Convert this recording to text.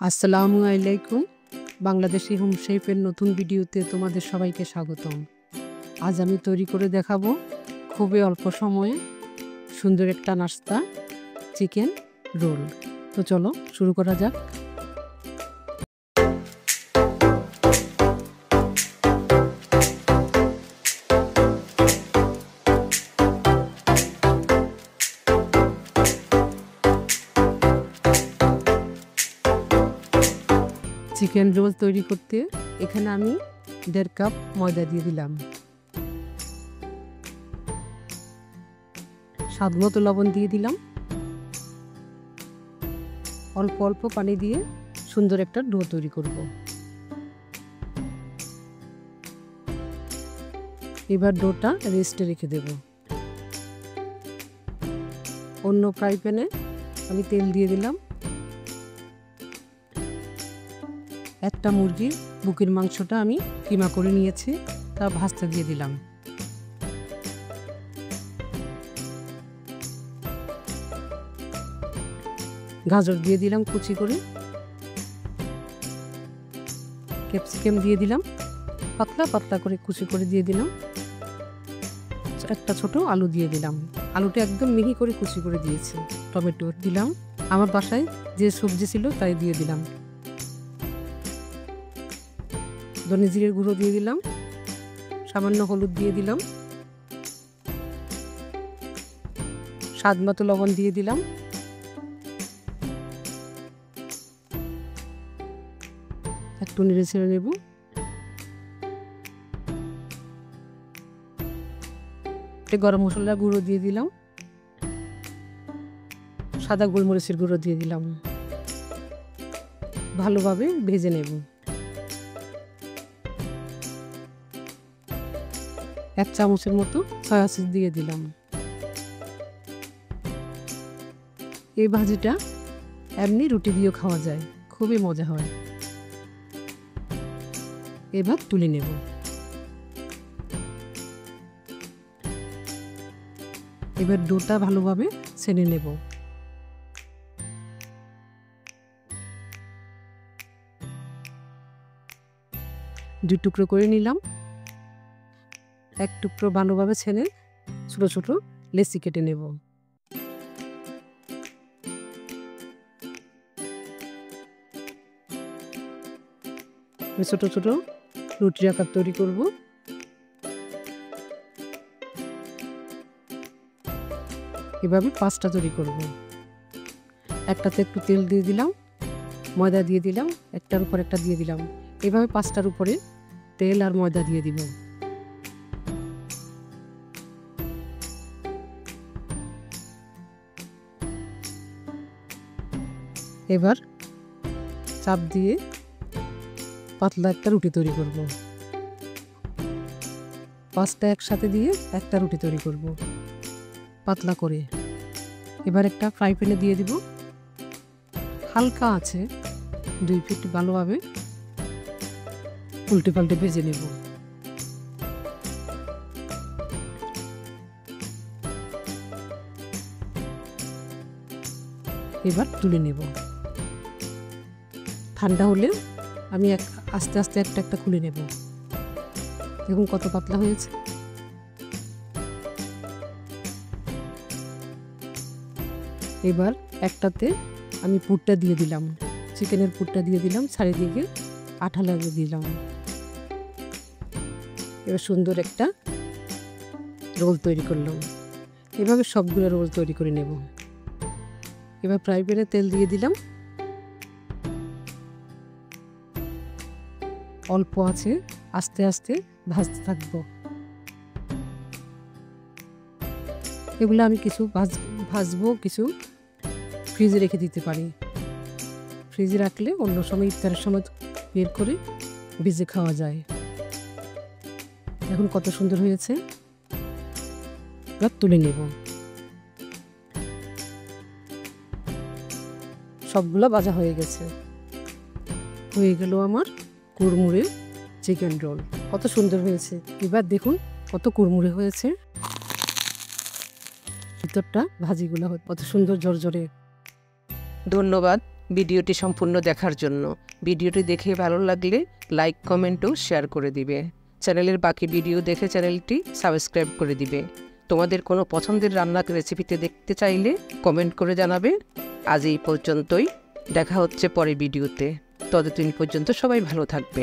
আসসালামু আলাইকুম। বাংলাদেশি হোম শেফের নতুন ভিডিওতে তোমাদের সবাইকে স্বাগতম। আজ আমি তৈরি করে দেখাবো খুবই অল্প সময়ে সুন্দর একটা নাস্তা, চিকেন রোল। তো চলো শুরু করা যাক। চিকেন রোল তৈরি করতে এখানে আমি 1.5 কাপ ময়দা দিয়ে দিলাম, স্বাদ মতো লবণ দিয়ে দিলাম, অল্প অল্প পানি দিয়ে সুন্দর একটা ডো তৈরি করব। এবার ডোটা রেস্টে রেখে দেব। অন্য ফ্রাই প্যানে আমি তেল দিয়ে দিলাম। একটা মুরগির বুকের মাংসটা আমি কিমা করে নিয়েছি, তা ভাজতে দিয়ে দিলাম। গাজর দিয়ে দিলাম কুচি করে, ক্যাপসিকাম দিয়ে দিলাম, পাতলা পাতলা করে কুচি করে দিয়ে দিলাম। একটা ছোট আলু দিয়ে দিলাম, আলুটা একদম মিহি করে কুচি করে দিয়েছি। টমেটো দিলাম, আমার বাসায় যে সবজি ছিল তাই দিয়ে দিলাম। ধনে জিরের গুঁড়ো দিয়ে দিলাম, সামান্য হলুদ দিয়ে দিলাম, স্বাদ মতো লবণ দিয়ে দিলাম। একটু নেড়ে ছেড়ে নেব। গরম মশলার গুঁড়ো দিয়ে দিলাম, সাদা গোলমরিচের গুঁড়ো দিয়ে দিলাম। ভালোভাবে ভেজে নেব। 1 চামচের মতো সয়া সস দিয়ে দিলাম। এই ভাজিটা এমনি রুটি দিয়েও খাওয়া যায়, খুবই মজা হয়। এবার তুলে নেব। এবার ডোটা ভালোভাবে ছেনে নেব। দুই টুকরো করে নিলাম। এক টুকরো ভালোভাবে ছেনে ছোট ছোট লেচি কেটে নেব। ছোট ছোট রুটির আকার তৈরি করব। এভাবে 5টা তৈরি করব। একটাতে একটু তেল দিয়ে দিলাম, ময়দা দিয়ে দিলাম, একটার উপর একটা দিয়ে দিলাম। এভাবে 5টার উপরে তেল আর ময়দা দিয়ে দিব। এবার চাপ দিয়ে পাতলা একটা রুটি তৈরি করব। 5টা একসাথে দিয়ে একটা রুটি তৈরি করব পাতলা করে। এবার একটা ফ্রাই প্যানে দিয়ে দিব। হালকা আছে 2 ফিট ভালোভাবে উল্টে পাল্টে ভেজে নেব। এবার তুলে নেব। ঠান্ডা হলে আমি আস্তে আস্তে একটা একটা খুলে নেব। দেখুন কত পাতলা হয়েছে। এবার একটাতে আমি পুরটা দিয়ে দিলাম, চিকেনের পুরটা দিয়ে দিলাম, চারিদিকে আঠা লাগিয়ে দিলাম। এবার সুন্দর একটা রোল তৈরি করলাম। এভাবে সবগুলো রোল তৈরি করে নেব। এবার ফ্রাই প্যানে তেল দিয়ে দিলাম। অল্প আছে আস্তে আস্তে ভাজতে থাকবো। এগুলো আমি কিছু ভাজবো, কিছু ফ্রিজে রেখে দিতে পারি। ফ্রিজে রাখলে অন্য সময় ইফতারের সময় বের করে ভেজে খাওয়া যায়। এখন কত সুন্দর হয়েছে। এবার তুলে নেব। সবগুলো ভাজা হয়ে গেছে। হয়ে গেল আমার কুড়মুড়ে চিকেন রোল। কত সুন্দর হয়েছে। এবার দেখুন কত কুড়মুড়ে হয়েছে। ভিতরটা ভাজিগুলো কত সুন্দর ঝরঝরে। ধন্যবাদ। ভিডিওটি সম্পূর্ণ দেখার জন্য। ভিডিওটি দেখে ভালো লাগলে লাইক, কমেন্ট ও শেয়ার করে দিবে। চ্যানেলের বাকি ভিডিও দেখে চ্যানেলটি সাবস্ক্রাইব করে দিবে। তোমাদের কোনো পছন্দের রান্নার রেসিপিতে দেখতে চাইলে কমেন্ট করে জানাবে। আজ এই পর্যন্তই, দেখা হচ্ছে পরের ভিডিওতে। ততদিন পর্যন্ত সবাই ভালো থাকবে।